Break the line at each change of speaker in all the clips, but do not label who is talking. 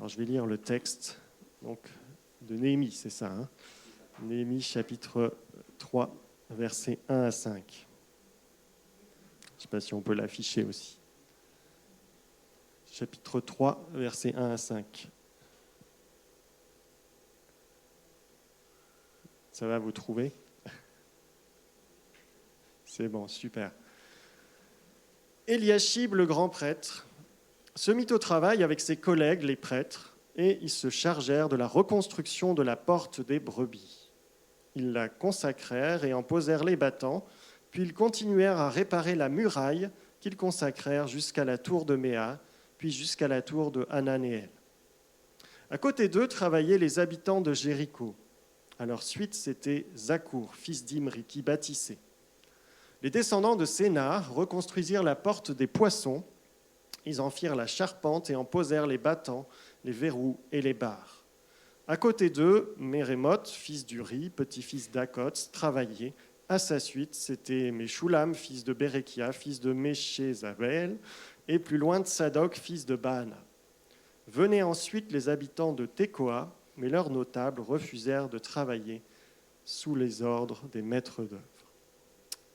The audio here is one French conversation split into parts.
Alors je vais lire le texte donc, de Néhémie, c'est ça, hein. Néhémie chapitre 3, versets 1 à 5. Je ne sais pas si on peut l'afficher aussi. Chapitre 3, versets 1 à 5. Ça va, vous trouver? C'est bon, super. Éliachib, le grand prêtre, se mit au travail avec ses collègues, les prêtres, et ils se chargèrent de la reconstruction de la porte des brebis. Ils la consacrèrent et en posèrent les battants, puis ils continuèrent à réparer la muraille qu'ils consacrèrent jusqu'à la tour de Méa, puis jusqu'à la tour de Hananéel. À côté d'eux travaillaient les habitants de Jéricho. À leur suite, c'était Zakour, fils d'Imri, qui bâtissait. Les descendants de Sénar reconstruisirent la porte des poissons. Ils en firent la charpente et en posèrent les battants, les verrous et les barres. À côté d'eux, Mérémoth, fils d'Uri, petit-fils d'Akots, travaillait. À sa suite, c'était Meshulam, fils de Bérekia, fils de Méchézabel, et plus loin de Sadok, fils de Baana. Venaient ensuite les habitants de Tekoa, mais leurs notables refusèrent de travailler sous les ordres des maîtres d'œuvre.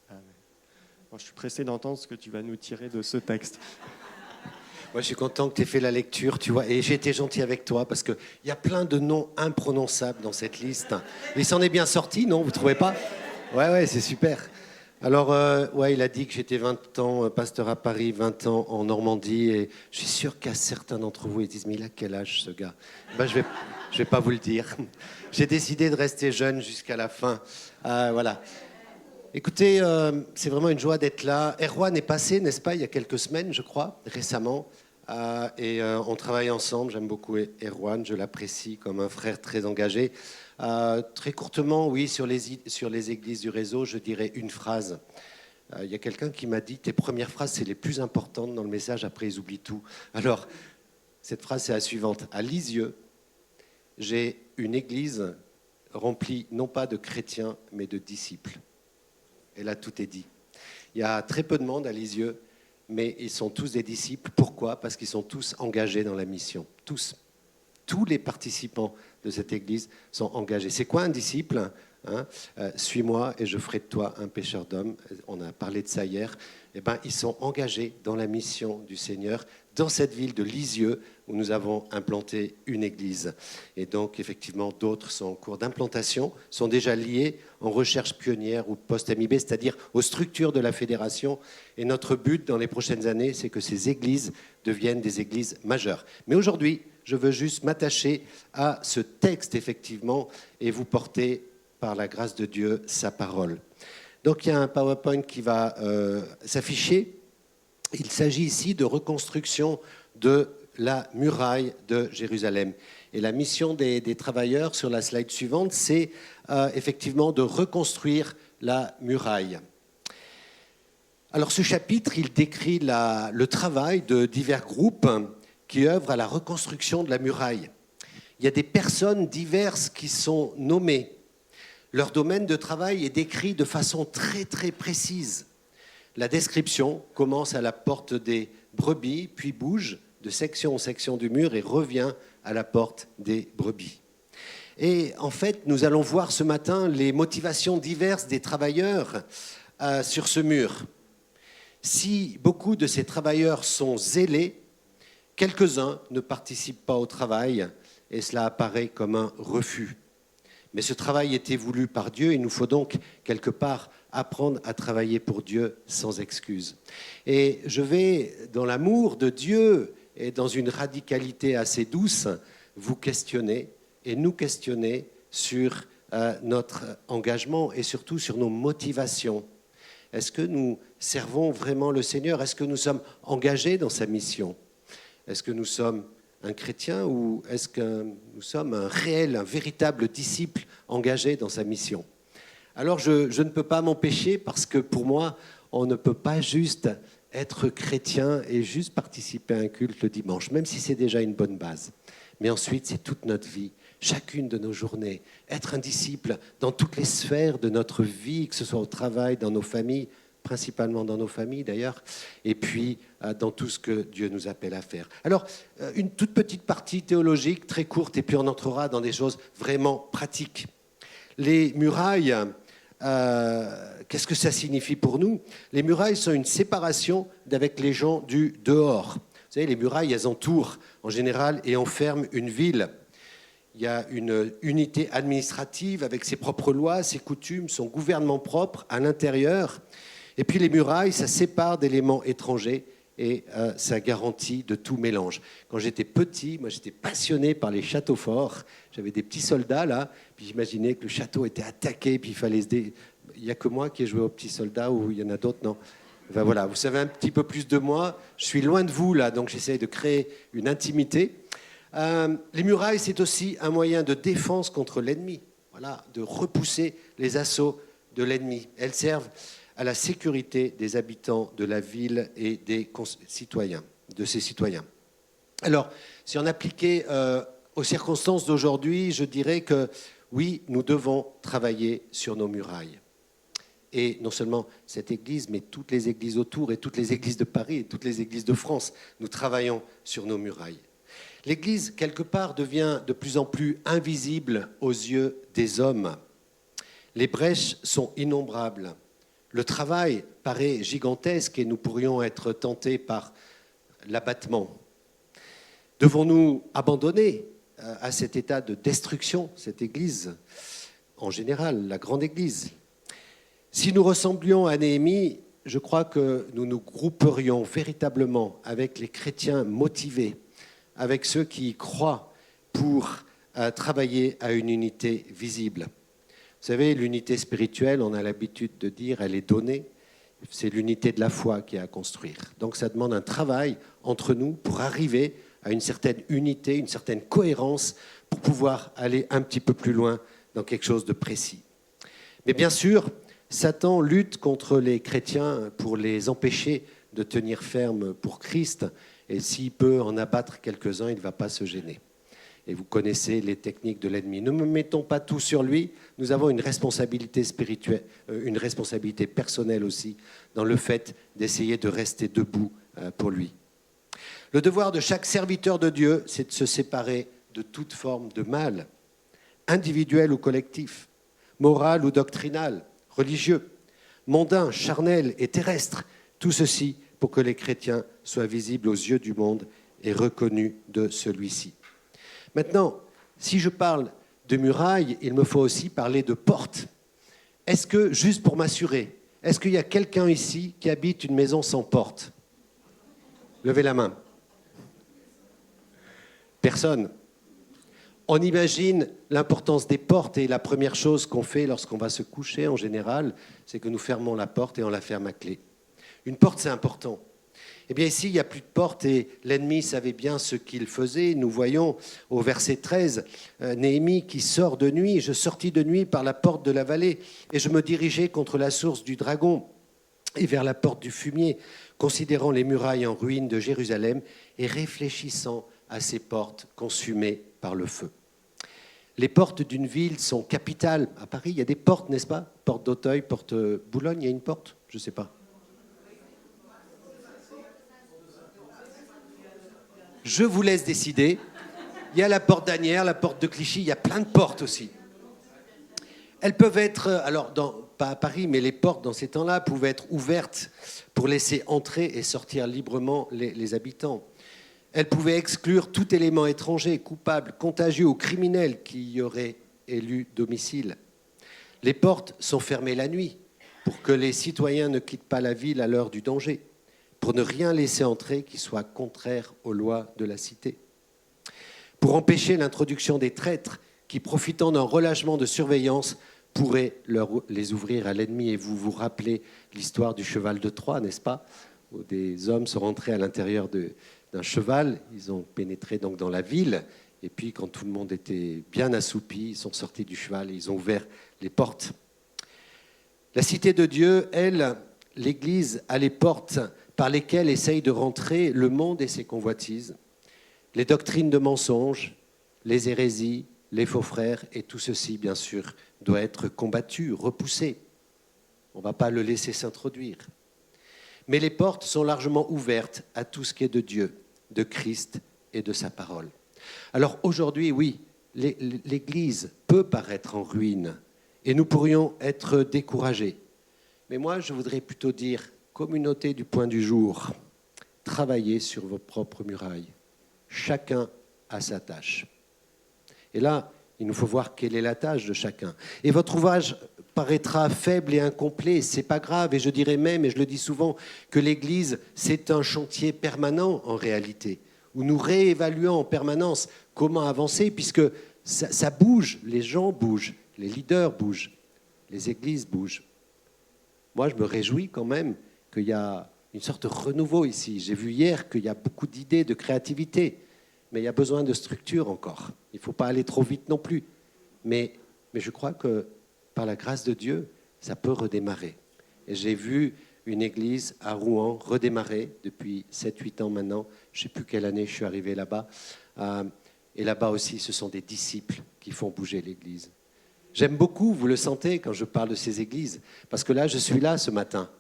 Amen. Bon, je suis pressé d'entendre ce que tu vas nous tirer de ce texte.
Moi, je suis content que tu aies fait la lecture, tu vois, et j'ai été gentil avec toi parce qu'il y a plein de noms imprononçables dans cette liste. Il s'en est bien sorti, non? Vous ne trouvez pas? Ouais, c'est super. Alors, il a dit que j'étais 20 ans pasteur à Paris, 20 ans en Normandie, et je suis sûr qu'à certains d'entre vous, ils disent, mais il a quel âge ce gars? Je vais pas vous le dire. J'ai décidé de rester jeune jusqu'à la fin. Voilà. Écoutez, c'est vraiment une joie d'être là. Erwan est passé, n'est-ce pas, il y a quelques semaines, je crois, récemment. On travaille ensemble. J'aime beaucoup Erwan, je l'apprécie comme un frère très engagé. Très courtement, oui, sur les églises du réseau, je dirais une phrase. Il y a quelqu'un qui m'a dit « Tes premières phrases, c'est les plus importantes dans le message, après ils oublient tout. » Alors, cette phrase, c'est la suivante. À Lisieux, j'ai une église remplie non pas de chrétiens, mais de disciples. Et là, tout est dit. Il y a très peu de monde à Lisieux, mais ils sont tous des disciples. Pourquoi? Parce qu'ils sont tous engagés dans la mission. Tous. Tous les participants de cette église sont engagés. C'est quoi un disciple? Suis-moi et je ferai de toi un pêcheur d'hommes. On a parlé de ça hier. Ils sont engagés dans la mission du Seigneur, dans cette ville de Lisieux, où nous avons implanté une église. Et donc, effectivement, d'autres sont en cours d'implantation, sont déjà liés en recherche pionnière ou post-MIB, c'est-à-dire aux structures de la fédération. Et notre but dans les prochaines années, c'est que ces églises deviennent des églises majeures. Mais aujourd'hui, je veux juste m'attacher à ce texte, effectivement, et vous porter, par la grâce de Dieu, sa parole. Donc, il y a un PowerPoint qui va s'afficher. Il s'agit ici de reconstruction de la muraille de Jérusalem. Et la mission des travailleurs, sur la slide suivante, c'est effectivement de reconstruire la muraille. Alors, ce chapitre, il décrit le travail de divers groupes qui œuvrent à la reconstruction de la muraille. Il y a des personnes diverses qui sont nommées. Leur domaine de travail est décrit de façon très, très précise. La description commence à la porte des brebis, puis bouge de section en section du mur et revient à la porte des brebis. Et en fait, nous allons voir ce matin les motivations diverses des travailleurs sur ce mur. Si beaucoup de ces travailleurs sont zélés, quelques-uns ne participent pas au travail et cela apparaît comme un refus. Mais ce travail était voulu par Dieu, il nous faut donc quelque part apprendre à travailler pour Dieu sans excuse. Et je vais, dans l'amour de Dieu et dans une radicalité assez douce, vous questionner et nous questionner sur notre engagement et surtout sur nos motivations. Est-ce que nous servons vraiment le Seigneur? Est-ce que nous sommes engagés dans sa mission? Est-ce que nous sommes un chrétien ou est-ce que nous sommes un véritable disciple engagé dans sa mission? Alors je ne peux pas m'empêcher parce que pour moi, on ne peut pas juste être chrétien et juste participer à un culte le dimanche, même si c'est déjà une bonne base. Mais ensuite, c'est toute notre vie, chacune de nos journées. Être un disciple dans toutes les sphères de notre vie, que ce soit au travail, dans nos familles, principalement dans nos familles d'ailleurs, et puis dans tout ce que Dieu nous appelle à faire. Alors, une toute petite partie théologique, très courte, et puis on entrera dans des choses vraiment pratiques. Les murailles, qu'est-ce que ça signifie pour nous? Les murailles sont une séparation d'avec les gens du dehors. Vous savez, les murailles, elles entourent en général et enferment une ville. Il y a une unité administrative avec ses propres lois, ses coutumes, son gouvernement propre à l'intérieur. Et puis les murailles, ça sépare d'éléments étrangers et ça garantit de tout mélange. Quand j'étais petit, moi j'étais passionné par les châteaux forts. J'avais des petits soldats là, puis j'imaginais que le château était attaqué, puis il fallait Il n'y a que moi qui ai joué aux petits soldats, ou il y en a d'autres, non? Enfin, voilà, vous savez un petit peu plus de moi. Je suis loin de vous là, donc j'essaie de créer une intimité. Les murailles, c'est aussi un moyen de défense contre l'ennemi, voilà, de repousser les assauts de l'ennemi. Elles servent à la sécurité des habitants de la ville et des citoyens, de ses citoyens. Alors, si on appliquait aux circonstances d'aujourd'hui, je dirais que oui, nous devons travailler sur nos murailles. Et non seulement cette église, mais toutes les églises autour, et toutes les églises de Paris, et toutes les églises de France, nous travaillons sur nos murailles. L'Église, quelque part, devient de plus en plus invisible aux yeux des hommes. Les brèches sont innombrables. Le travail paraît gigantesque et nous pourrions être tentés par l'abattement. Devons-nous abandonner à cet état de destruction cette Église, en général, la grande Église? Si nous ressemblions à Néhémie, je crois que nous nous grouperions véritablement avec les chrétiens motivés, avec ceux qui y croient pour travailler à une unité visible. Vous savez, l'unité spirituelle, on a l'habitude de dire, elle est donnée. C'est l'unité de la foi qui est à construire. Donc ça demande un travail entre nous pour arriver à une certaine unité, une certaine cohérence, pour pouvoir aller un petit peu plus loin dans quelque chose de précis. Mais bien sûr, Satan lutte contre les chrétiens pour les empêcher de tenir ferme pour Christ. Et s'il peut en abattre quelques-uns, il ne va pas se gêner. Et vous connaissez les techniques de l'ennemi. Ne me mettons pas tout sur lui. Nous avons une responsabilité spirituelle, une responsabilité personnelle aussi, dans le fait d'essayer de rester debout pour lui. Le devoir de chaque serviteur de Dieu, c'est de se séparer de toute forme de mal, individuel ou collectif, moral ou doctrinal, religieux, mondain, charnel et terrestre. Tout ceci pour que les chrétiens soient visibles aux yeux du monde et reconnus de celui-ci. Maintenant, si je parle de murailles, il me faut aussi parler de portes. Est-ce que, juste pour m'assurer, est-ce qu'il y a quelqu'un ici qui habite une maison sans porte? Levez la main. Personne. On imagine l'importance des portes et la première chose qu'on fait lorsqu'on va se coucher en général, c'est que nous fermons la porte et on la ferme à clé. Une porte, c'est important. Eh bien ici, il n'y a plus de porte et l'ennemi savait bien ce qu'il faisait. Nous voyons au verset 13, Néhémie qui sort de nuit. « Je sortis de nuit par la porte de la vallée et je me dirigeais contre la source du dragon et vers la porte du fumier, considérant les murailles en ruine de Jérusalem et réfléchissant à ces portes consumées par le feu. » Les portes d'une ville sont capitales. À Paris, il y a des portes, n'est-ce pas? Porte d'Auteuil, porte Boulogne, il y a une porte? Je ne sais pas. Je vous laisse décider. Il y a la porte d'Asnières, la porte de Clichy, il y a plein de portes aussi. Elles peuvent être, alors pas à Paris, mais les portes dans ces temps-là pouvaient être ouvertes pour laisser entrer et sortir librement les habitants. Elles pouvaient exclure tout élément étranger, coupable, contagieux ou criminel qui y aurait élu domicile. Les portes sont fermées la nuit pour que les citoyens ne quittent pas la ville à l'heure du danger, pour ne rien laisser entrer qui soit contraire aux lois de la cité, pour empêcher l'introduction des traîtres qui, profitant d'un relâchement de surveillance, pourraient les ouvrir à l'ennemi. Et vous vous rappelez l'histoire du cheval de Troie, n'est-ce pas? Où des hommes sont rentrés à l'intérieur d'un cheval, ils ont pénétré donc dans la ville, et puis quand tout le monde était bien assoupi, ils sont sortis du cheval et ils ont ouvert les portes. La cité de Dieu, elle, l'Église, a les portes par lesquelles essaye de rentrer le monde et ses convoitises, les doctrines de mensonges, les hérésies, les faux frères, et tout ceci, bien sûr, doit être combattu, repoussé. On ne va pas le laisser s'introduire. Mais les portes sont largement ouvertes à tout ce qui est de Dieu, de Christ et de sa parole. Alors aujourd'hui, oui, l'Église peut paraître en ruine et nous pourrions être découragés. Mais moi, je voudrais plutôt dire, communauté du point du jour, travaillez sur vos propres murailles. Chacun a sa tâche. Et là, il nous faut voir quelle est la tâche de chacun. Et votre ouvrage paraîtra faible et incomplet, c'est pas grave, et je dirais même, et je le dis souvent, que l'Église, c'est un chantier permanent en réalité, où nous réévaluons en permanence comment avancer, puisque ça bouge, les gens bougent, les leaders bougent, les églises bougent. Moi, je me réjouis quand même qu'il y a une sorte de renouveau ici. J'ai vu hier qu'il y a beaucoup d'idées, de créativité, mais il y a besoin de structure encore. Il ne faut pas aller trop vite non plus. Mais je crois que par la grâce de Dieu, ça peut redémarrer. Et j'ai vu une église à Rouen redémarrer depuis 7-8 ans maintenant. Je ne sais plus quelle année je suis arrivé là-bas. Et là-bas aussi, ce sont des disciples qui font bouger l'église. J'aime beaucoup, vous le sentez, quand je parle de ces églises, parce que là, je suis là ce matin.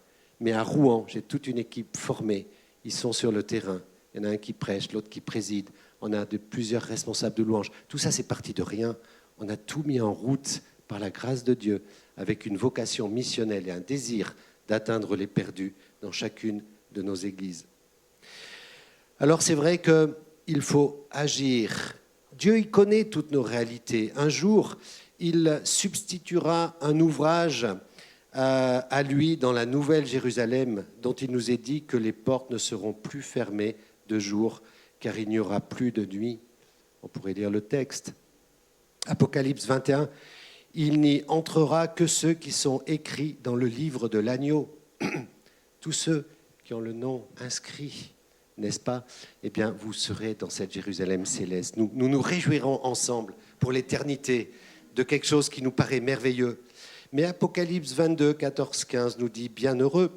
Mais à Rouen, j'ai toute une équipe formée. Ils sont sur le terrain. Il y en a un qui prêche, l'autre qui préside. On a plusieurs responsables de louanges. Tout ça, c'est parti de rien. On a tout mis en route par la grâce de Dieu, avec une vocation missionnelle et un désir d'atteindre les perdus dans chacune de nos églises. Alors c'est vrai qu'il faut agir. Dieu, il connaît toutes nos réalités. Un jour, il substituera un ouvrage à lui dans la Nouvelle Jérusalem, dont il nous est dit que les portes ne seront plus fermées de jour, car il n'y aura plus de nuit. On pourrait lire le texte. Apocalypse 21. Il n'y entrera que ceux qui sont écrits dans le livre de l'agneau. Tous ceux qui ont le nom inscrit, n'est-ce pas? Eh bien, vous serez dans cette Jérusalem céleste. Nous nous réjouirons ensemble pour l'éternité de quelque chose qui nous paraît merveilleux. Mais Apocalypse 22, 14, 15 nous dit « Bienheureux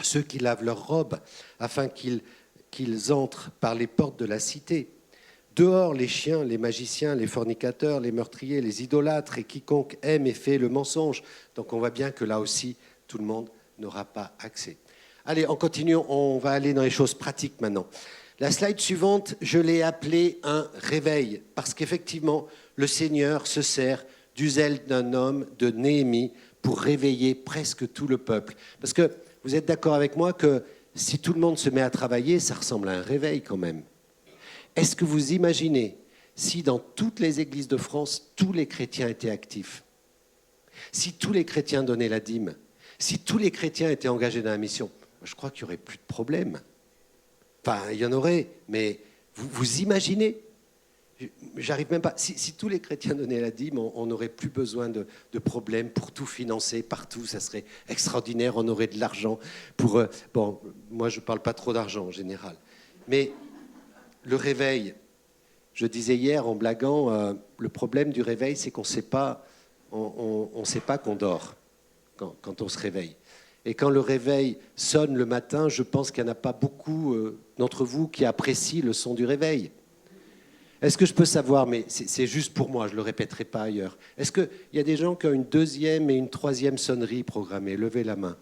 ceux qui lavent leurs robes, afin qu'ils entrent par les portes de la cité. Dehors les chiens, les magiciens, les fornicateurs, les meurtriers, les idolâtres et quiconque aime et fait le mensonge. » Donc on voit bien que là aussi, tout le monde n'aura pas accès. Allez, on continue, on va aller dans les choses pratiques maintenant. La slide suivante, je l'ai appelée un réveil, parce qu'effectivement, le Seigneur se sert du zèle d'un homme, de Néhémie, pour réveiller presque tout le peuple. Parce que vous êtes d'accord avec moi que si tout le monde se met à travailler, ça ressemble à un réveil quand même. Est-ce que vous imaginez si dans toutes les églises de France, tous les chrétiens étaient actifs? Si tous les chrétiens donnaient la dîme? Si tous les chrétiens étaient engagés dans la mission? Je crois qu'il n'y aurait plus de problème. Enfin, il y en aurait, mais vous imaginez? J'arrive même pas. Si tous les chrétiens donnaient la dîme, on n'aurait plus besoin de problèmes pour tout financer partout. Ça serait extraordinaire. On aurait de l'argent pour. Bon, moi, je ne parle pas trop d'argent en général. Mais le réveil, je disais hier en blaguant, le problème du réveil, c'est qu'on ne sait pas, on sait pas qu'on dort quand on se réveille. Et quand le réveil sonne le matin, je pense qu'il n'y en a pas beaucoup d'entre vous qui apprécient le son du réveil. Est-ce que je peux savoir, mais c'est juste pour moi, je ne le répéterai pas ailleurs. Est-ce qu'il y a des gens qui ont une deuxième et une troisième sonnerie programmées? Levez la main.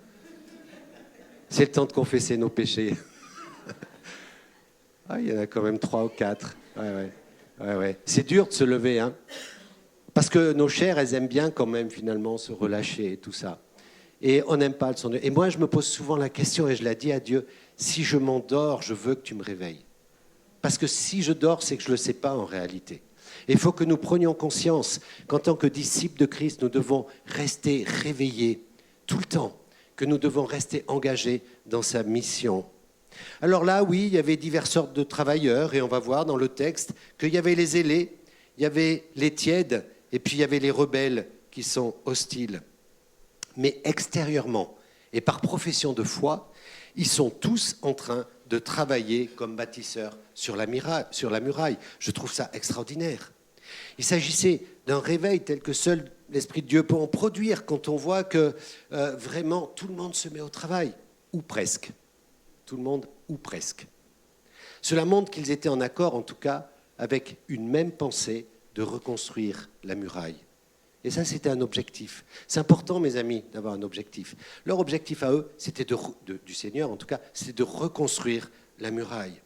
C'est le temps de confesser nos péchés. Ah, il y en a quand même 3 ou 4. Ouais. C'est dur de se lever, hein. Parce que nos chairs, elles aiment bien quand même finalement se relâcher et tout ça. Et on n'aime pas le son. Et moi, je me pose souvent la question, et je la dis à Dieu, si je m'endors, je veux que tu me réveilles. Parce que si je dors, c'est que je ne le sais pas en réalité. Et il faut que nous prenions conscience qu'en tant que disciples de Christ, nous devons rester réveillés tout le temps, que nous devons rester engagés dans sa mission. Alors là, oui, il y avait diverses sortes de travailleurs, et on va voir dans le texte qu'il y avait les zélés, il y avait les tièdes, et puis il y avait les rebelles qui sont hostiles. Mais extérieurement, et par profession de foi, ils sont tous en train de travailler comme bâtisseurs sur la muraille. Je trouve ça extraordinaire. Il s'agissait d'un réveil tel que seul l'Esprit de Dieu peut en produire quand on voit que vraiment tout le monde se met au travail, ou presque. Tout le monde, ou presque. Cela montre qu'ils étaient en accord, en tout cas, avec une même pensée de reconstruire la muraille. Et ça, c'était un objectif. C'est important, mes amis, d'avoir un objectif. Leur objectif à eux, c'était du Seigneur, en tout cas, c'était de reconstruire la muraille.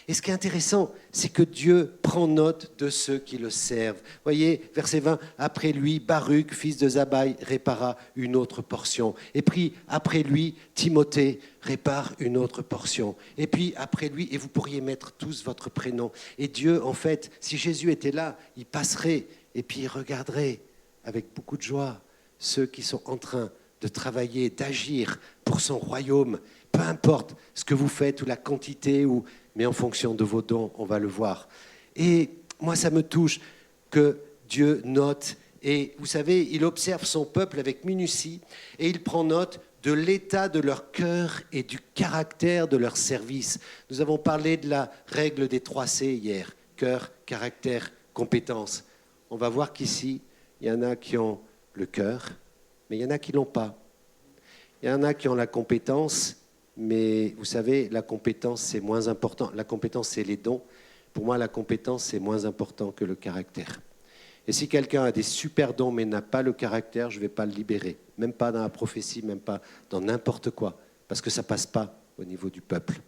Et ce qui est intéressant, c'est que Dieu prend note de ceux qui le servent. Voyez, verset 20, après lui, Baruch, fils de Zabai, répara une autre portion. Et puis, après lui, Timothée répare une autre portion. Et puis, après lui, et vous pourriez mettre tous votre prénom. Et Dieu, en fait, si Jésus était là, il passerait et puis il regarderait avec beaucoup de joie ceux qui sont en train de travailler, d'agir pour son royaume. Peu importe ce que vous faites ou la quantité, mais en fonction de vos dons, on va le voir. Et moi, ça me touche que Dieu note. Et vous savez, il observe son peuple avec minutie et il prend note de l'état de leur cœur et du caractère de leur service. Nous avons parlé de la règle des 3 C hier, cœur, caractère, compétence. On va voir qu'ici, il y en a qui ont le cœur, mais il y en a qui ne l'ont pas. Il y en a qui ont la compétence, mais vous savez, la compétence, c'est moins important. La compétence, c'est les dons. Pour moi, la compétence, c'est moins important que le caractère. Et si quelqu'un a des super dons, mais n'a pas le caractère, je ne vais pas le libérer. Même pas dans la prophétie, même pas dans n'importe quoi. Parce que ça ne passe pas au niveau du peuple.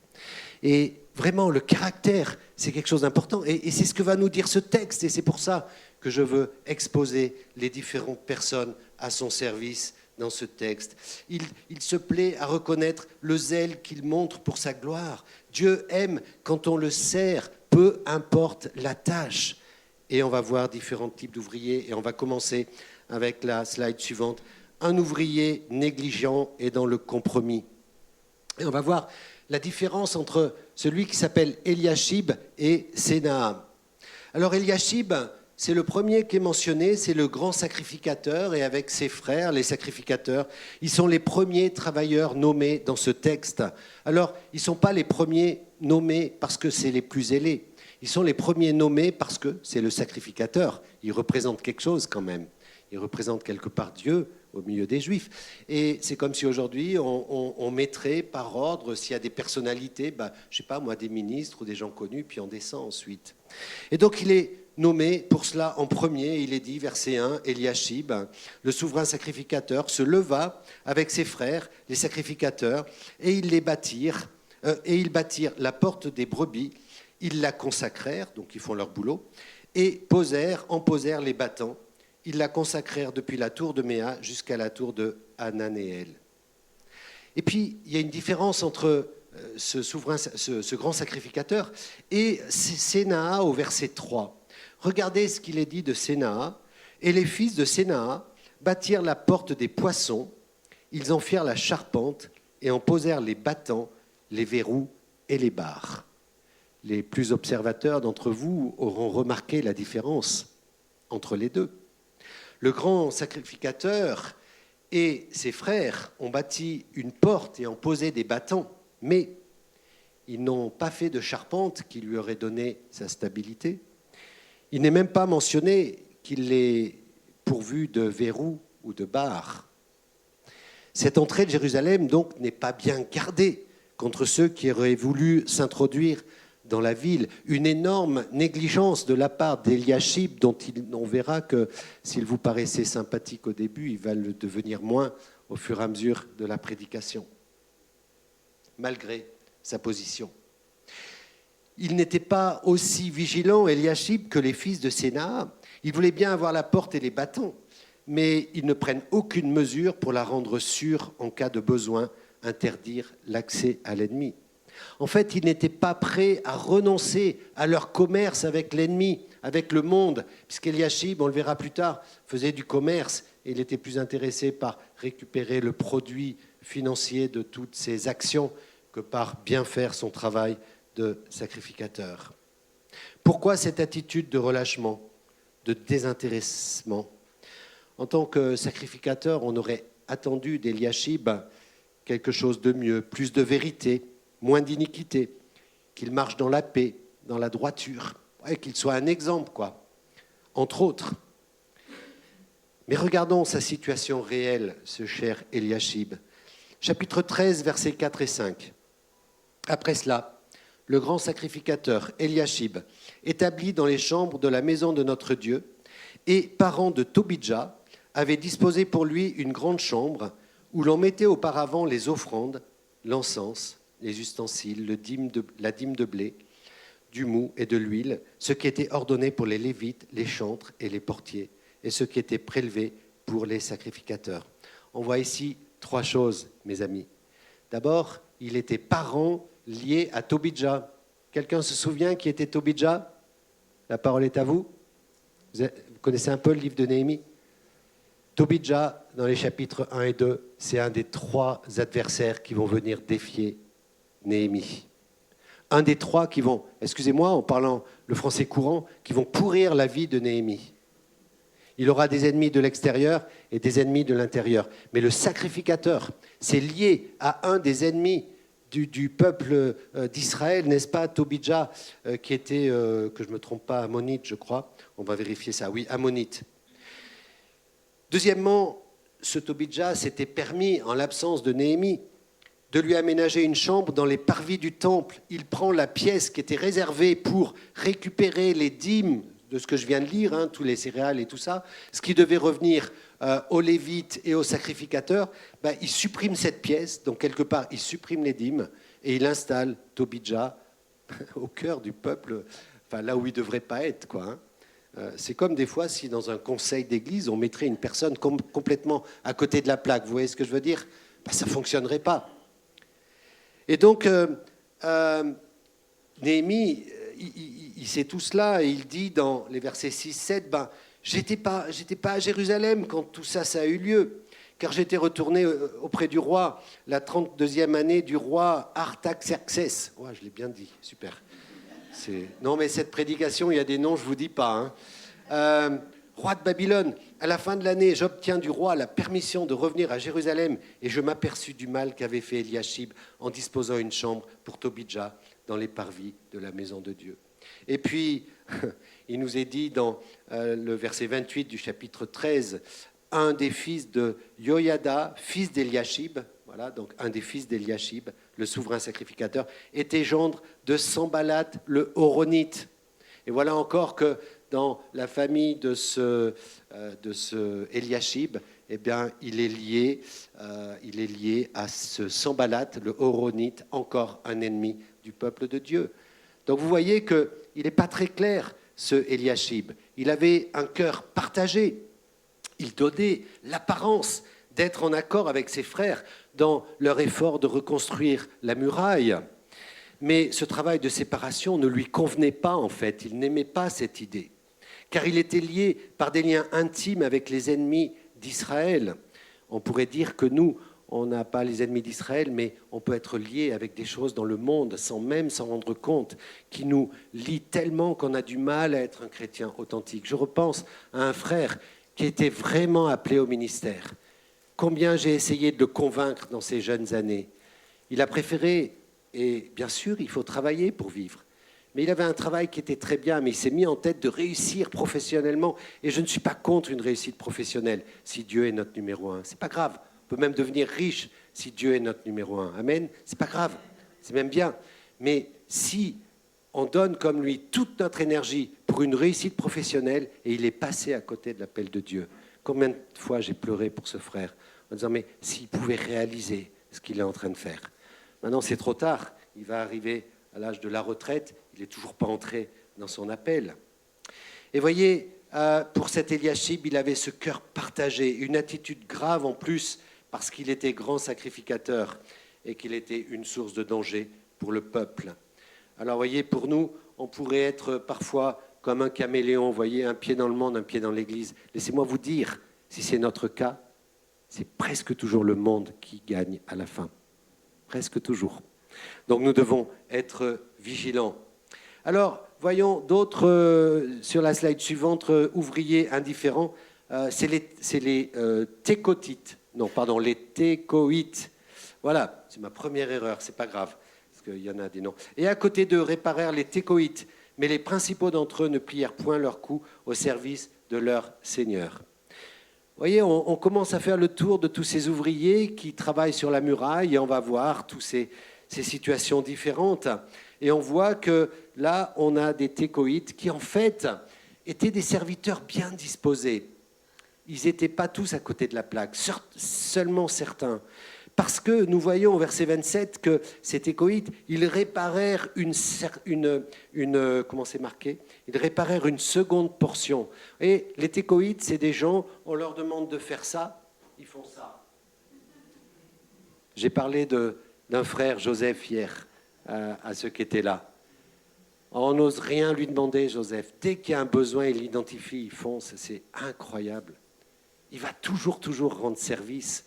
Et vraiment, le caractère, c'est quelque chose d'important. Et c'est ce que va nous dire ce texte. Et c'est pour ça que je veux exposer les différentes personnes à son service dans ce texte. Il se plaît à reconnaître le zèle qu'il montre pour sa gloire. Dieu aime quand on le sert, peu importe la tâche. Et on va voir différents types d'ouvriers. Et on va commencer avec la slide suivante. Un ouvrier négligent est dans le compromis. Et on va voir la différence entre celui qui s'appelle Eliashib et Sénaam. Alors Eliashib, c'est le premier qui est mentionné, c'est le grand sacrificateur, et avec ses frères, les sacrificateurs, ils sont les premiers travailleurs nommés dans ce texte. Alors, ils ne sont pas les premiers nommés parce que c'est les plus ailés. Ils sont les premiers nommés parce que c'est le sacrificateur. Il représente quelque chose quand même. Il représente quelque part Dieu au milieu des Juifs. Et c'est comme si aujourd'hui, on mettrait par ordre, s'il y a des personnalités, je ne sais pas moi, des ministres ou des gens connus, puis on descend ensuite. Et donc, il est nommé pour cela en premier, il est dit, verset 1, Eliashib, le souverain sacrificateur, se leva avec ses frères, les sacrificateurs, et ils bâtirent la porte des brebis, ils la consacrèrent, donc ils font leur boulot, et en posèrent les battants. Ils la consacrèrent depuis la tour de Méa jusqu'à la tour de Hananéel. Et puis, il y a une différence entre ce grand sacrificateur et Sénaa au verset 3. Regardez ce qu'il est dit de Sénaa. Et les fils de Sénaa bâtirent la porte des poissons, ils en firent la charpente et en posèrent les battants, les verrous et les barres. Les plus observateurs d'entre vous auront remarqué la différence entre les deux. Le grand sacrificateur et ses frères ont bâti une porte et ont posé des battants, mais ils n'ont pas fait de charpente qui lui aurait donné sa stabilité. Il n'est même pas mentionné qu'il est pourvu de verrous ou de barres. Cette entrée de Jérusalem, donc, n'est pas bien gardée contre ceux qui auraient voulu s'introduire dans la ville. Une énorme négligence de la part d'Eliashib, dont on verra que s'il vous paraissait sympathique au début, il va le devenir moins au fur et à mesure de la prédication, malgré sa position. Il n'était pas aussi vigilant, Eliashib, que les fils de Sénaa. Ils voulaient bien avoir la porte et les battants, mais ils ne prennent aucune mesure pour la rendre sûre en cas de besoin, interdire l'accès à l'ennemi. En fait, ils n'étaient pas prêts à renoncer à leur commerce avec l'ennemi, avec le monde, puisqu'Eliashib, on le verra plus tard, faisait du commerce et il était plus intéressé par récupérer le produit financier de toutes ses actions que par bien faire son travail de sacrificateur. Pourquoi cette attitude de relâchement, de désintéressement ? En tant que sacrificateur, on aurait attendu d'Eliashib quelque chose de mieux, plus de vérité, moins d'iniquité, qu'il marche dans la paix, dans la droiture, qu'il soit un exemple, entre autres. Mais regardons sa situation réelle, ce cher Eliashib. Chapitre 13, versets 4 et 5. Après cela, le grand sacrificateur Eliashib établit dans les chambres de la maison de notre Dieu et parents de Tobidja, avaient disposé pour lui une grande chambre où l'on mettait auparavant les offrandes, l'encens, les ustensiles, la dîme de blé, du mou et de l'huile, ce qui était ordonné pour les Lévites, les chantres et les portiers, et ce qui était prélevé pour les sacrificateurs. On voit ici 3 choses, mes amis. D'abord, il était parent lié à Tobidja. Quelqu'un se souvient qui était Tobidja? La parole est à vous. Vous connaissez un peu le livre de Néhémie? Tobidja, dans les chapitres 1 et 2, c'est un des 3 adversaires qui vont venir défier Néhémie. Un des 3 qui vont, excusez-moi, en parlant le français courant, qui vont pourrir la vie de Néhémie. Il aura des ennemis de l'extérieur et des ennemis de l'intérieur. Mais le sacrificateur, c'est lié à un des ennemis du peuple d'Israël, n'est-ce pas, Tobidja, qui était, que je ne me trompe pas, ammonite, je crois. On va vérifier ça, oui, ammonite. Deuxièmement, ce Tobidja s'était permis, en l'absence de Néhémie, de lui aménager une chambre dans les parvis du temple. Il prend la pièce qui était réservée pour récupérer les dîmes de ce que je viens de lire, tous les céréales et tout ça, ce qui devait revenir aux Lévites et aux sacrificateurs, il supprime cette pièce, donc quelque part il supprime les dîmes et il installe Tobidja au cœur du peuple, là où il ne devrait pas être, quoi. C'est comme des fois si dans un conseil d'église on mettrait une personne complètement à côté de la plaque, vous voyez ce que je veux dire? Ça ne fonctionnerait pas. Et donc, Néhémie, il sait tout cela et il dit dans les versets 6-7, j'étais pas à Jérusalem quand tout ça a eu lieu, car j'étais retourné auprès du roi la 32e année du roi Artaxerxès. Ouais, je l'ai bien dit, super. Non, mais cette prédication, il y a des noms, je ne vous dis pas. Roi de Babylone, à la fin de l'année, j'obtiens du roi la permission de revenir à Jérusalem et je m'aperçus du mal qu'avait fait Eliashib en disposant une chambre pour Tobidja dans les parvis de la maison de Dieu. Et puis, il nous est dit dans le verset 28 du chapitre 13, un des fils de Joiada, fils d'Eliashib, voilà, donc un des fils d'Eliashib, le souverain sacrificateur, était gendre de Sanballat le Horonite. Et voilà encore que dans la famille de ce Eliashib, eh bien, il est lié à ce Sanballat, le Horonite, encore un ennemi du peuple de Dieu. Donc vous voyez qu'il n'est pas très clair, ce Eliashib. Il avait un cœur partagé. Il donnait l'apparence d'être en accord avec ses frères dans leur effort de reconstruire la muraille. Mais ce travail de séparation ne lui convenait pas, en fait. Il n'aimait pas cette idée, car il était lié par des liens intimes avec les ennemis d'Israël. On pourrait dire que nous, on n'a pas les ennemis d'Israël, mais on peut être lié avec des choses dans le monde sans même s'en rendre compte, qui nous lient tellement qu'on a du mal à être un chrétien authentique. Je repense à un frère qui était vraiment appelé au ministère. Combien j'ai essayé de le convaincre dans ses jeunes années. Il a préféré, et bien sûr, il faut travailler pour vivre, mais il avait un travail qui était très bien, mais il s'est mis en tête de réussir professionnellement. Et je ne suis pas contre une réussite professionnelle si Dieu est notre numéro 1. C'est pas grave. On peut même devenir riche si Dieu est notre numéro 1. Amen. C'est pas grave. C'est même bien. Mais si on donne comme lui toute notre énergie pour une réussite professionnelle et il est passé à côté de l'appel de Dieu. Combien de fois j'ai pleuré pour ce frère en disant mais s'il pouvait réaliser ce qu'il est en train de faire. Maintenant c'est trop tard. Il va arriver à l'âge de la retraite. Il n'est toujours pas entré dans son appel. Et voyez, pour cet Eliashib, il avait ce cœur partagé, une attitude grave en plus, parce qu'il était grand sacrificateur et qu'il était une source de danger pour le peuple. Alors, voyez, pour nous, on pourrait être parfois comme un caméléon, voyez, un pied dans le monde, un pied dans l'Église. Laissez-moi vous dire, si c'est notre cas, c'est presque toujours le monde qui gagne à la fin. Presque toujours. Donc, nous devons être vigilants. Alors, voyons d'autres, sur la slide suivante, ouvriers indifférents, c'est les técotites. Non, pardon, les técoïtes. Voilà, c'est ma première erreur, c'est pas grave, parce qu'il y en a des noms. Et à côté d'eux réparèrent les técoïtes, mais les principaux d'entre eux ne plièrent point leur cou au service de leur Seigneur. Vous voyez, on commence à faire le tour de tous ces ouvriers qui travaillent sur la muraille, et on va voir toutes ces situations différentes. Et on voit que là, on a des técoïtes qui, en fait, étaient des serviteurs bien disposés. Ils n'étaient pas tous à côté de la plaque, seulement certains. Parce que nous voyons au verset 27 que ces Técoïtes, ils réparèrent comment c'est marqué ? Ils réparèrent une seconde portion. Et les Técoïtes, c'est des gens, on leur demande de faire ça, ils font ça. J'ai parlé d'un frère, Joseph, hier, à ceux qui étaient là. On n'ose rien lui demander, Joseph. Dès qu'il y a un besoin, il l'identifie, il fonce. C'est incroyable. Il va toujours rendre service.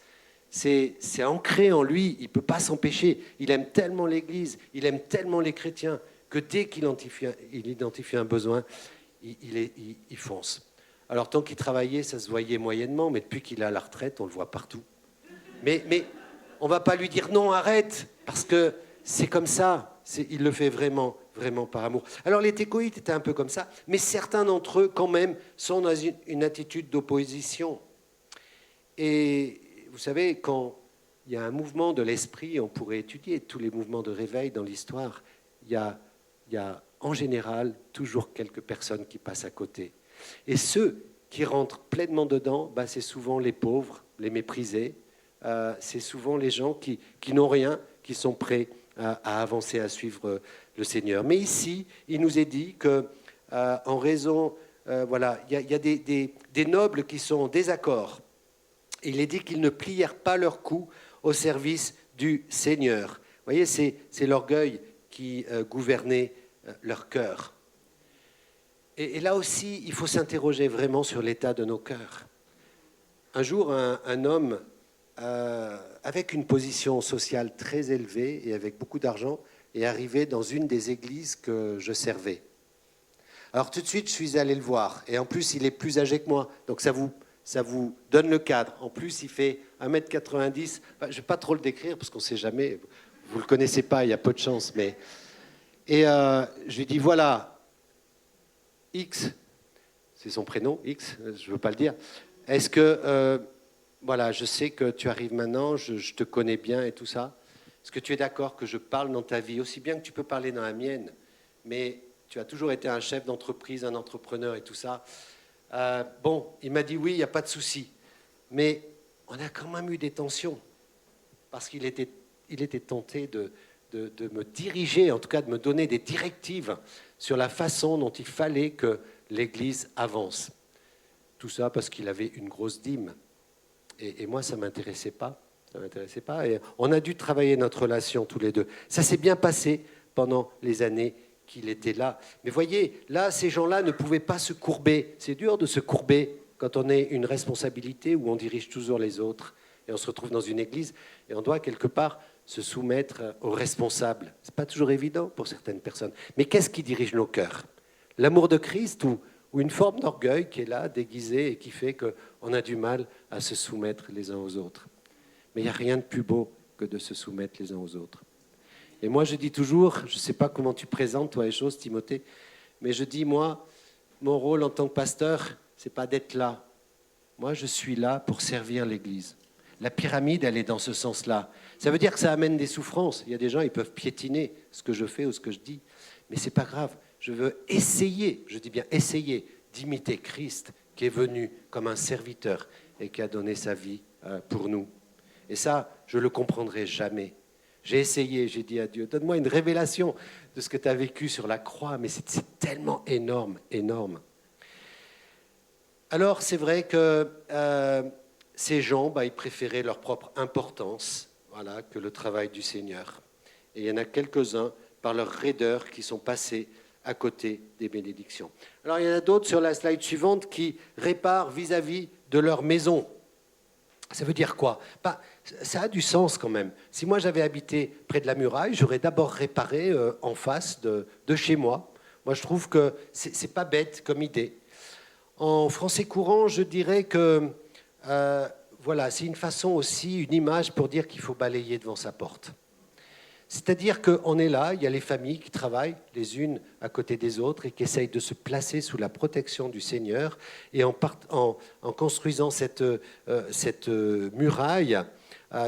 C'est ancré en lui, il ne peut pas s'empêcher. Il aime tellement l'Église, il aime tellement les chrétiens, que dès qu'il identifie un besoin, il fonce. Alors, tant qu'il travaillait, ça se voyait moyennement, mais depuis qu'il est à la retraite, on le voit partout. Mais on ne va pas lui dire non, arrête, parce que c'est comme ça. Il le fait vraiment par amour. Alors, les Técoïtes étaient un peu comme ça, mais certains d'entre eux, quand même, sont dans une attitude d'opposition. Et vous savez, quand il y a un mouvement de l'esprit, on pourrait étudier tous les mouvements de réveil dans l'histoire, il y a en général toujours quelques personnes qui passent à côté. Et ceux qui rentrent pleinement dedans, c'est souvent les pauvres, les méprisés, c'est souvent les gens qui n'ont rien, qui sont prêts à avancer, à suivre le Seigneur. Mais ici, il nous est dit qu'en raison, il y a des nobles qui sont en désaccord. Il est dit qu'ils ne plièrent pas leur cou au service du Seigneur. Vous voyez, c'est l'orgueil qui gouvernait leur cœur. Et là aussi, il faut s'interroger vraiment sur l'état de nos cœurs. Un jour, un homme avec une position sociale très élevée et avec beaucoup d'argent est arrivé dans une des églises que je servais. Alors tout de suite, je suis allé le voir. Et en plus, il est plus âgé que moi. Donc ça vous donne le cadre. En plus, il fait 1m90. Je ne vais pas trop le décrire parce qu'on ne sait jamais. Vous ne le connaissez pas, il y a peu de chance. Et je lui dis, voilà, X, c'est son prénom, X, je ne veux pas le dire. Est-ce que, je sais que tu arrives maintenant, je te connais bien et tout ça. Est-ce que tu es d'accord que je parle dans ta vie aussi bien que tu peux parler dans la mienne, mais tu as toujours été un chef d'entreprise, un entrepreneur et tout ça. Il m'a dit oui, il n'y a pas de souci. Mais on a quand même eu des tensions parce qu'il était tenté de me diriger, en tout cas de me donner des directives sur la façon dont il fallait que l'Église avance. Tout ça parce qu'il avait une grosse dîme. Et moi, ça ne m'intéressait pas. Et on a dû travailler notre relation tous les deux. Ça s'est bien passé pendant les années qu'il était là. Mais voyez, là, ces gens-là ne pouvaient pas se courber. C'est dur de se courber quand on a une responsabilité où on dirige toujours les autres. Et on se retrouve dans une église et on doit quelque part se soumettre aux responsables. Ce n'est pas toujours évident pour certaines personnes. Mais qu'est-ce qui dirige nos cœurs ? L'amour de Christ ou une forme d'orgueil qui est là, déguisée, et qui fait qu'on a du mal à se soumettre les uns aux autres. Mais il n'y a rien de plus beau que de se soumettre les uns aux autres. Et moi, je dis toujours, je ne sais pas comment tu présentes, toi, les choses, Timothée, mais je dis, moi, mon rôle en tant que pasteur, ce n'est pas d'être là. Moi, je suis là pour servir l'Église. La pyramide, elle est dans ce sens-là. Ça veut dire que ça amène des souffrances. Il y a des gens, ils peuvent piétiner ce que je fais ou ce que je dis. Mais ce n'est pas grave. Je veux essayer, je dis bien essayer, d'imiter Christ qui est venu comme un serviteur et qui a donné sa vie pour nous. Et ça, je ne le comprendrai jamais. J'ai essayé, j'ai dit à Dieu, donne-moi une révélation de ce que tu as vécu sur la croix, mais c'est tellement énorme, énorme. Alors, c'est vrai que ces gens, ils préféraient leur propre importance que le travail du Seigneur. Et il y en a quelques-uns, par leur raideur, qui sont passés à côté des bénédictions. Alors, il y en a d'autres sur la slide suivante qui réparent vis-à-vis de leur maison. Ça veut dire quoi ? Ça a du sens quand même. Si moi j'avais habité près de la muraille, j'aurais d'abord réparé en face de chez moi. Moi je trouve que c'est pas bête comme idée. En français courant, je dirais que c'est une façon aussi, une image pour dire qu'il faut balayer devant sa porte. C'est-à-dire qu'on est là, il y a les familles qui travaillent les unes à côté des autres et qui essayent de se placer sous la protection du Seigneur. Et en construisant cette muraille,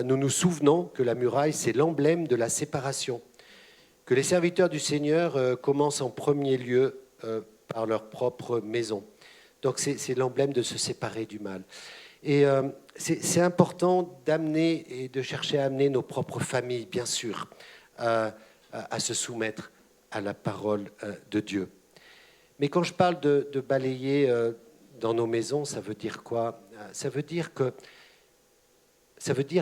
nous nous souvenons que la muraille, c'est l'emblème de la séparation. Que les serviteurs du Seigneur commencent en premier lieu par leur propre maison. Donc c'est l'emblème de se séparer du mal. Et c'est important d'amener et de chercher à amener nos propres familles, bien sûr, à se soumettre à la parole de Dieu. Mais quand je parle de balayer dans nos maisons, ça veut dire quoi? Ça veut dire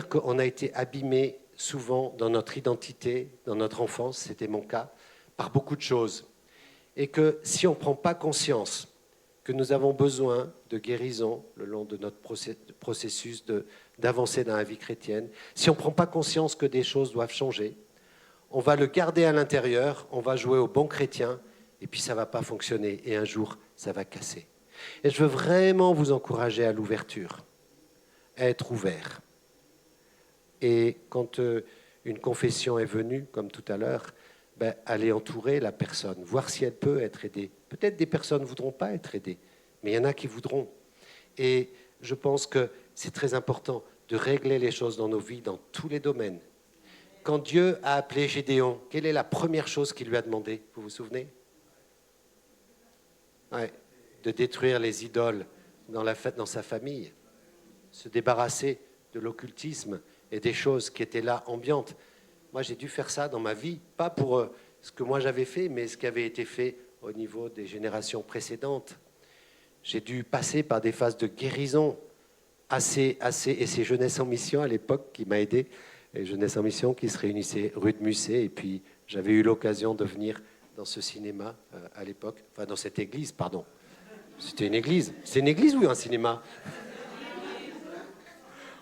qu'on a été abîmé souvent dans notre identité, dans notre enfance, c'était mon cas, par beaucoup de choses. Et que si on ne prend pas conscience que nous avons besoin de guérison le long de notre processus d'avancer dans la vie chrétienne, si on ne prend pas conscience que des choses doivent changer, on va le garder à l'intérieur, on va jouer au bon chrétien, et puis ça ne va pas fonctionner, et un jour, ça va casser. Et je veux vraiment vous encourager à l'ouverture, à être ouvert. Et quand une confession est venue, comme tout à l'heure, aller entourer la personne, voir si elle peut être aidée. Peut-être des personnes ne voudront pas être aidées, mais il y en a qui voudront. Et je pense que c'est très important de régler les choses dans nos vies, dans tous les domaines. Quand Dieu a appelé Gédéon, quelle est la première chose qu'il lui a demandé? Vous vous souvenez? Ouais, de détruire les idoles dans sa famille, se débarrasser de l'occultisme et des choses qui étaient là ambiantes. Moi, j'ai dû faire ça dans ma vie, pas pour ce que moi j'avais fait, mais ce qui avait été fait au niveau des générations précédentes. J'ai dû passer par des phases de guérison et c'est Jeunesse en Mission à l'époque qui m'a aidé, et Jeunesse en Mission qui se réunissait rue de Musset, et puis j'avais eu l'occasion de venir dans ce cinéma à l'époque, enfin dans cette église, pardon. C'était une église. C'est une église ou un cinéma?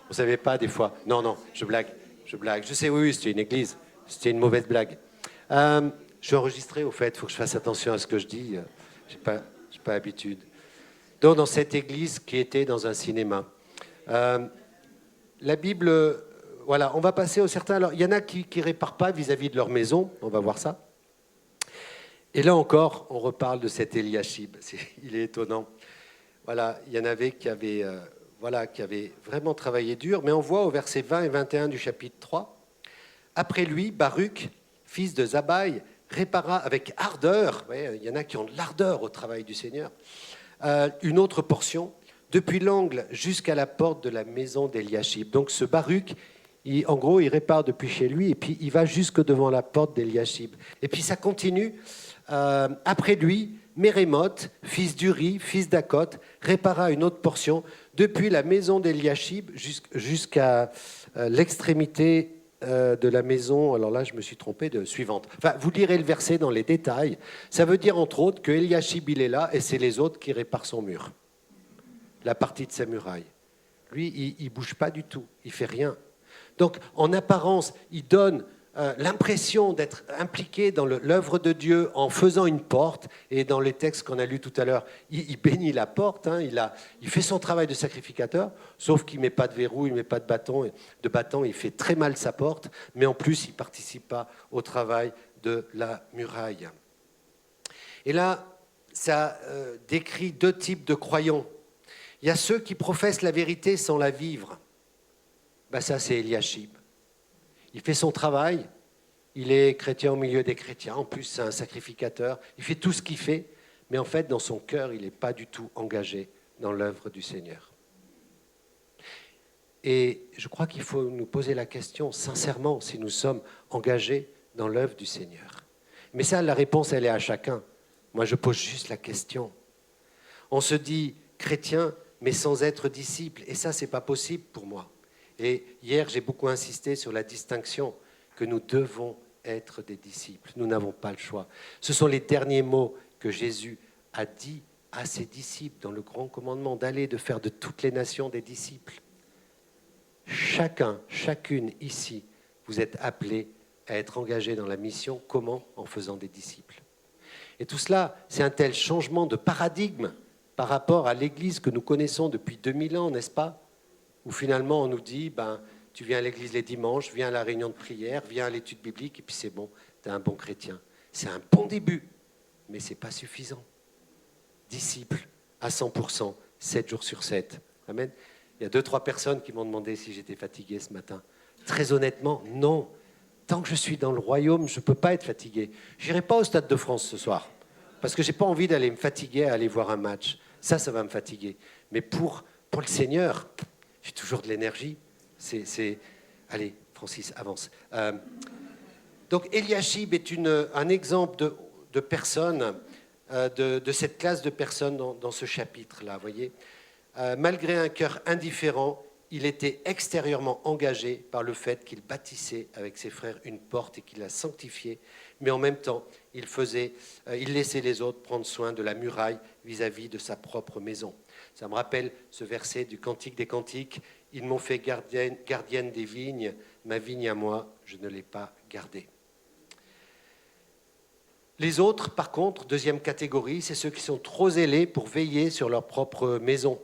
On ne savait pas des fois. Non, je blague. Je sais, oui, c'était une église. C'était une mauvaise blague. Je suis enregistré, au fait. Il faut que je fasse attention à ce que je dis. Je n'ai pas l'habitude. Donc, dans cette église qui était dans un cinéma. La Bible, voilà, on va passer aux certains. Alors, il y en a qui ne réparent pas vis-à-vis de leur maison. On va voir ça. Et là encore, on reparle de cet Eliashib. Il est étonnant. Voilà, il y en avait qui avaient vraiment travaillé dur. Mais on voit au verset 20 et 21 du chapitre 3, « Après lui, Baruch, fils de Zabai, répara avec ardeur, il y en a qui ont de l'ardeur au travail du Seigneur, une autre portion, depuis l'angle jusqu'à la porte de la maison d'Eliashib. » Donc ce Baruch, en gros, il répare depuis chez lui et puis il va jusque devant la porte d'Eliashib. Et puis ça continue. Après lui, Mérémoth, fils d'Uri, fils d'Akot, répara une autre portion depuis la maison d'Eliashib jusqu'à l'extrémité de la maison. Alors là, je me suis trompé de suivante. Enfin, vous lirez le verset dans les détails. Ça veut dire, entre autres, que Eliashib, il est là et c'est les autres qui réparent son mur, la partie de sa muraille. Lui, il ne bouge pas du tout, il ne fait rien. Donc, en apparence, il donne l'impression d'être impliqué dans l'œuvre de Dieu en faisant une porte. Et dans les textes qu'on a lus tout à l'heure, il bénit la porte, hein, il fait son travail de sacrificateur, sauf qu'il ne met pas de verrou, il ne met pas de bâton, il fait très mal sa porte, mais en plus, il ne participe pas au travail de la muraille. Et là, ça décrit deux types de croyants. Il y a ceux qui professent la vérité sans la vivre. Ça, c'est Eliashib. Il fait son travail, il est chrétien au milieu des chrétiens, en plus c'est un sacrificateur, il fait tout ce qu'il fait, mais en fait dans son cœur, il n'est pas du tout engagé dans l'œuvre du Seigneur. Et je crois qu'il faut nous poser la question sincèrement si nous sommes engagés dans l'œuvre du Seigneur. Mais ça, la réponse, elle est à chacun. Moi, je pose juste la question. On se dit chrétien, mais sans être disciple, et ça, ce n'est pas possible pour moi. Et hier, j'ai beaucoup insisté sur la distinction que nous devons être des disciples. Nous n'avons pas le choix. Ce sont les derniers mots que Jésus a dit à ses disciples dans le grand commandement d'aller, de faire de toutes les nations des disciples. Chacun, chacune ici, vous êtes appelés à être engagés dans la mission. Comment? En faisant des disciples. Et tout cela, c'est un tel changement de paradigme par rapport à l'Église que nous connaissons depuis 2000 ans, n'est-ce pas? Où finalement on nous dit, tu viens à l'église les dimanches, viens à la réunion de prière, viens à l'étude biblique, et puis c'est bon, tu es un bon chrétien. C'est un bon début, mais ce n'est pas suffisant. Disciple à 100%, 7 jours sur 7. Amen. Il y a 2-3 personnes qui m'ont demandé si j'étais fatigué ce matin. Très honnêtement, non. Tant que je suis dans le royaume, je ne peux pas être fatigué. Je n'irai pas au Stade de France ce soir. Parce que je n'ai pas envie d'aller me fatiguer à aller voir un match. Ça va me fatiguer. Mais pour le Seigneur, j'ai toujours de l'énergie. Allez, Francis, avance. Donc Eliashib est un exemple de personne, de cette classe de personnes dans ce chapitre-là, vous voyez. Malgré un cœur indifférent, il était extérieurement engagé par le fait qu'il bâtissait avec ses frères une porte et qu'il la sanctifiait, mais en même temps, il laissait les autres prendre soin de la muraille vis-à-vis de sa propre maison. Ça me rappelle ce verset du Cantique des Cantiques. « Ils m'ont fait gardienne des vignes, ma vigne à moi, je ne l'ai pas gardée. » Les autres, par contre, deuxième catégorie, c'est ceux qui sont trop zélés pour veiller sur leur propre maison.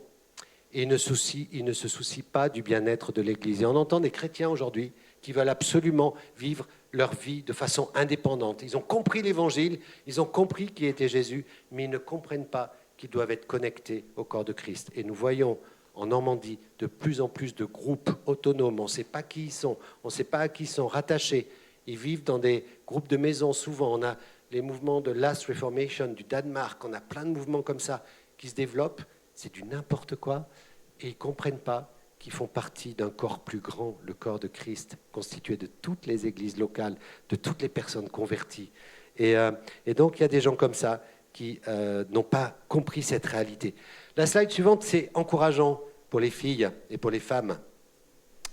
Et ils ne se soucient pas du bien-être de l'Église. Et on entend des chrétiens aujourd'hui qui veulent absolument vivre leur vie de façon indépendante. Ils ont compris l'Évangile, ils ont compris qui était Jésus, mais ils ne comprennent pas qu'ils doivent être connectés au corps de Christ. Et nous voyons en Normandie de plus en plus de groupes autonomes. On ne sait pas qui ils sont, on ne sait pas à qui ils sont rattachés. Ils vivent dans des groupes de maisons souvent. On a les mouvements de Last Reformation du Danemark, on a plein de mouvements comme ça qui se développent. C'est du n'importe quoi. Et ils ne comprennent pas qu'ils font partie d'un corps plus grand, le corps de Christ, constitué de toutes les églises locales, de toutes les personnes converties. Et donc, il y a des gens comme ça qui n'ont pas compris cette réalité. La slide suivante, c'est encourageant pour les filles et pour les femmes.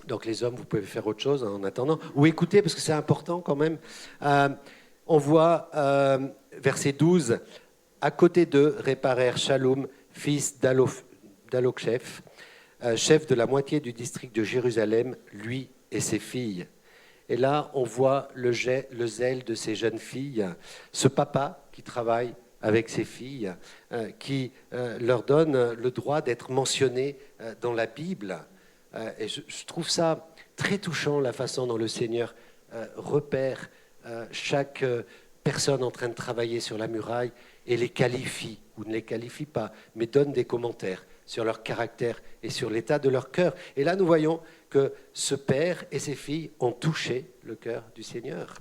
Donc, les hommes, vous pouvez faire autre chose en attendant. Ou écouter, parce que c'est important quand même. On voit, verset 12, « À côté d'eux réparèrent Shallum, fils d'Alokshef, chef de la moitié du district de Jérusalem, lui et ses filles. » Et là, on voit le zèle de ces jeunes filles, ce papa qui travaille avec ses filles, qui leur donne le droit d'être mentionné dans la Bible. Et je trouve ça très touchant, la façon dont le Seigneur repère chaque personne en train de travailler sur la muraille et les qualifie, ou ne les qualifie pas, mais donne des commentaires sur leur caractère et sur l'état de leur cœur. Et là, nous voyons que ce père et ses filles ont touché le cœur du Seigneur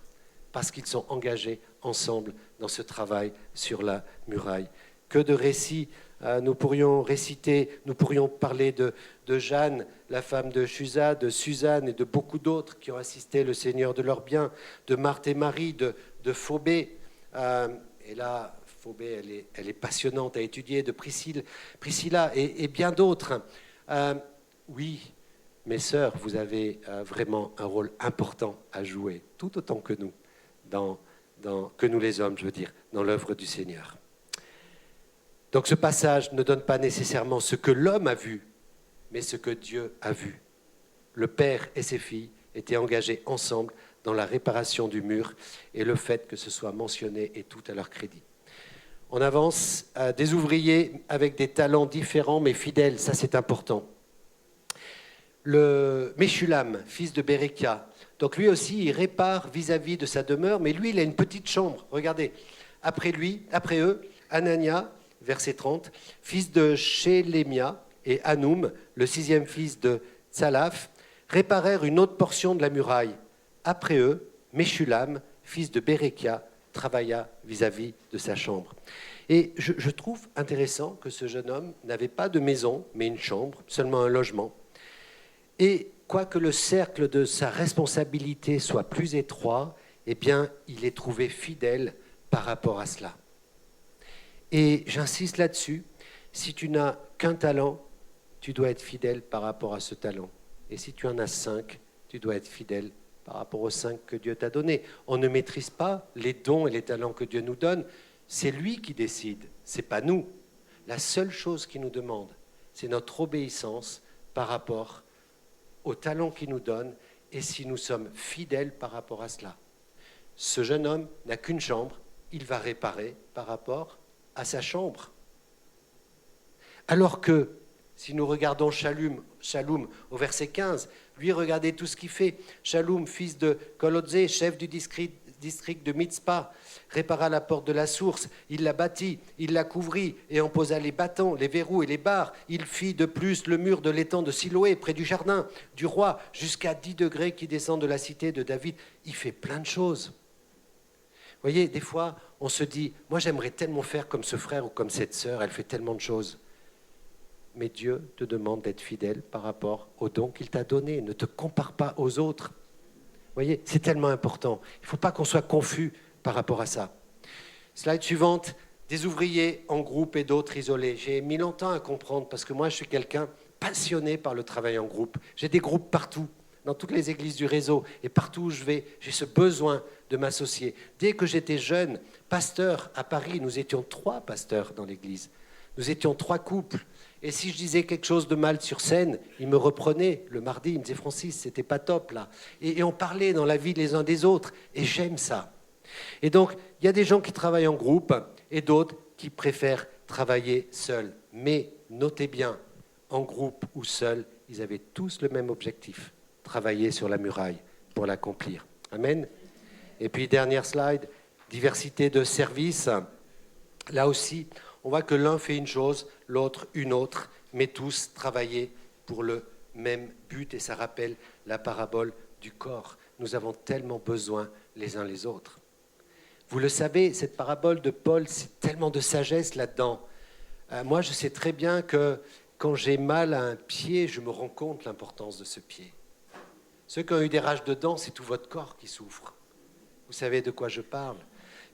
parce qu'ils sont engagés ensemble dans ce travail sur la muraille. Que de récits nous pourrions réciter, nous pourrions parler de Jeanne, la femme de Chuza, de Suzanne et de beaucoup d'autres qui ont assisté le Seigneur de leurs biens, de Marthe et Marie, de Phobé. Et là, Phobé, elle est passionnante à étudier, de Priscilla et bien d'autres. Oui, mes sœurs, vous avez vraiment un rôle important à jouer, tout autant que nous, que nous les hommes, je veux dire, dans l'œuvre du Seigneur. Donc ce passage ne donne pas nécessairement ce que l'homme a vu, mais ce que Dieu a vu. Le père et ses filles étaient engagés ensemble dans la réparation du mur et le fait que ce soit mentionné est tout à leur crédit. On avance à des ouvriers avec des talents différents mais fidèles, ça c'est important. Le Meshulam, fils de Bérékia, donc lui aussi il répare vis-à-vis de sa demeure, mais lui il a une petite chambre, regardez. Après eux, Anania, verset 30, fils de Shélémia et Hanoum, le 6e fils de Tsalaf, réparèrent une autre portion de la muraille. Après eux, Meshulam, fils de Bérékia, travailla vis-à-vis de sa chambre. Et je trouve intéressant que ce jeune homme n'avait pas de maison, mais une chambre, seulement un logement. Et quoique le cercle de sa responsabilité soit plus étroit, eh bien, il est trouvé fidèle par rapport à cela. Et j'insiste là-dessus, si tu n'as qu'un talent, tu dois être fidèle par rapport à ce talent. Et si tu en as 5, tu dois être fidèle par rapport aux 5 que Dieu t'a donnés. On ne maîtrise pas les dons et les talents que Dieu nous donne. C'est lui qui décide, ce n'est pas nous. La seule chose qu'il nous demande, c'est notre obéissance par rapport aux talents qu'il nous donne et si nous sommes fidèles par rapport à cela. Ce jeune homme n'a qu'une chambre, il va réparer par rapport à sa chambre. Alors que, si nous regardons Shallum au verset 15, lui, regardez tout ce qu'il fait. Shallum, fils de Kolodze, chef du district de Mitzpah, répara la porte de la source, il la bâtit, il la couvrit et en posa les battants, les verrous et les barres. Il fit de plus le mur de l'étang de Siloé, près du jardin du roi, jusqu'à 10 degrés qui descendent de la cité de David. Il fait plein de choses. voyez, des fois, on se dit, moi j'aimerais tellement faire comme ce frère ou comme cette sœur, elle fait tellement de choses. Mais Dieu te demande d'être fidèle par rapport au don qu'il t'a donné. Ne te compare pas aux autres. Vous voyez, c'est tellement important. Il ne faut pas qu'on soit confus par rapport à ça. Slide suivante, des ouvriers en groupe et d'autres isolés. J'ai mis longtemps à comprendre parce que moi, je suis quelqu'un passionné par le travail en groupe. J'ai des groupes partout, dans toutes les églises du réseau. Et partout où je vais, j'ai ce besoin de m'associer. Dès que j'étais jeune, pasteur à Paris, nous étions 3 pasteurs dans l'église. Nous étions 3 couples. Et si je disais quelque chose de mal sur scène, il me reprenait le mardi, il me disait « Francis, c'était pas top là ». Et on parlait dans la vie les uns des autres. Et j'aime ça. Et donc, il y a des gens qui travaillent en groupe et d'autres qui préfèrent travailler seuls. Mais notez bien, en groupe ou seul, ils avaient tous le même objectif, travailler sur la muraille pour l'accomplir. Amen. Et puis, dernière slide, diversité de services. Là aussi, on voit que l'un fait une chose, l'autre une autre, mais tous travailler pour le même but. Et ça rappelle la parabole du corps. Nous avons tellement besoin les uns les autres. Vous le savez, cette parabole de Paul, c'est tellement de sagesse là-dedans. Moi, je sais très bien que quand j'ai mal à un pied, je me rends compte de l'importance de ce pied. Ceux qui ont eu des rages de dents, c'est tout votre corps qui souffre. Vous savez de quoi je parle.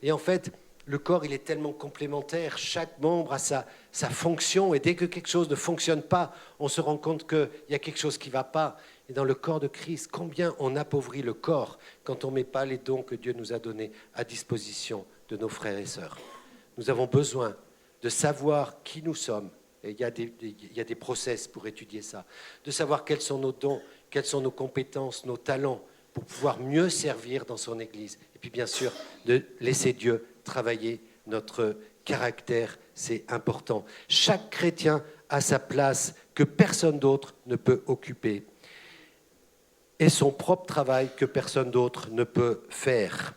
Et en fait, le corps, il est tellement complémentaire. Chaque membre a sa fonction. Et dès que quelque chose ne fonctionne pas, on se rend compte qu'il y a quelque chose qui ne va pas. Et dans le corps de Christ, combien on appauvrit le corps quand on ne met pas les dons que Dieu nous a donnés à disposition de nos frères et sœurs. Nous avons besoin de savoir qui nous sommes. Et il y a des process pour étudier ça. De savoir quels sont nos dons, quelles sont nos compétences, nos talents, pour pouvoir mieux servir dans son Église. Et puis bien sûr, de laisser Dieu travailler notre caractère, c'est important. Chaque chrétien a sa place que personne d'autre ne peut occuper et son propre travail que personne d'autre ne peut faire.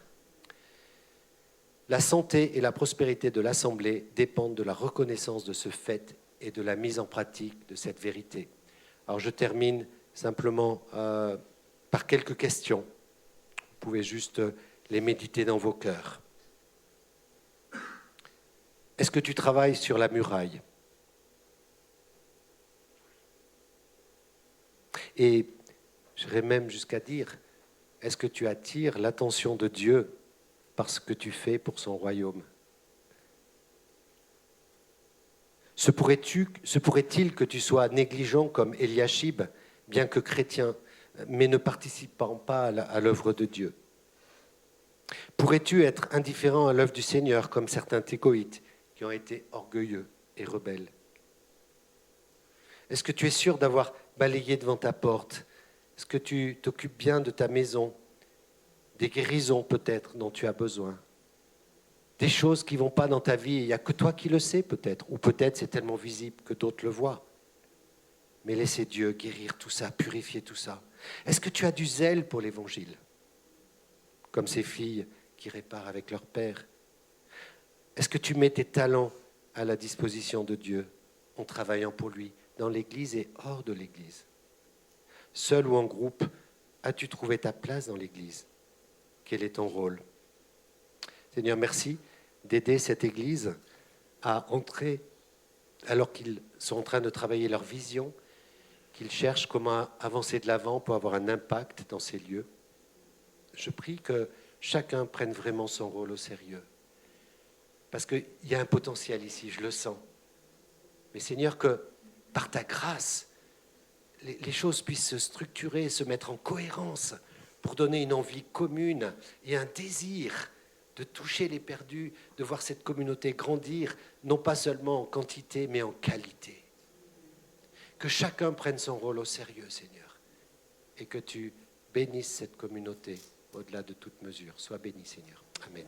La santé et la prospérité de l'Assemblée dépendent de la reconnaissance de ce fait et de la mise en pratique de cette vérité. Alors je termine simplement par quelques questions. Vous pouvez juste les méditer dans vos cœurs. Est-ce que tu travailles sur la muraille? Et j'irais même jusqu'à dire, est-ce que tu attires l'attention de Dieu par ce que tu fais pour son royaume? Se pourrait-il que tu sois négligent comme Eliashib, bien que chrétien, mais ne participant pas à l'œuvre de Dieu? Pourrais-tu être indifférent à l'œuvre du Seigneur, comme certains Técoïtes, qui ont été orgueilleux et rebelles? Est-ce que tu es sûr d'avoir balayé devant ta porte? Est-ce que tu t'occupes bien de ta maison? Des guérisons peut-être dont tu as besoin? Des choses qui ne vont pas dans ta vie, il n'y a que toi qui le sais peut-être, ou peut-être c'est tellement visible que d'autres le voient. Mais laissez Dieu guérir tout ça, purifier tout ça. Est-ce que tu as du zèle pour l'Évangile? Comme ces filles qui réparent avec leur père. Est-ce que tu mets tes talents à la disposition de Dieu en travaillant pour lui, dans l'Église et hors de l'Église? Seul ou en groupe, as-tu trouvé ta place dans l'Église? Quel est ton rôle? Seigneur, merci d'aider cette Église à entrer, alors qu'ils sont en train de travailler leur vision, qu'ils cherchent comment avancer de l'avant pour avoir un impact dans ces lieux. Je prie que chacun prenne vraiment son rôle au sérieux. Parce qu'il y a un potentiel ici, je le sens. Mais Seigneur, que par ta grâce, les choses puissent se structurer, se mettre en cohérence pour donner une envie commune et un désir de toucher les perdus, de voir cette communauté grandir, non pas seulement en quantité, mais en qualité. Que chacun prenne son rôle au sérieux, Seigneur, et que tu bénisses cette communauté au-delà de toute mesure. Sois béni, Seigneur. Amen.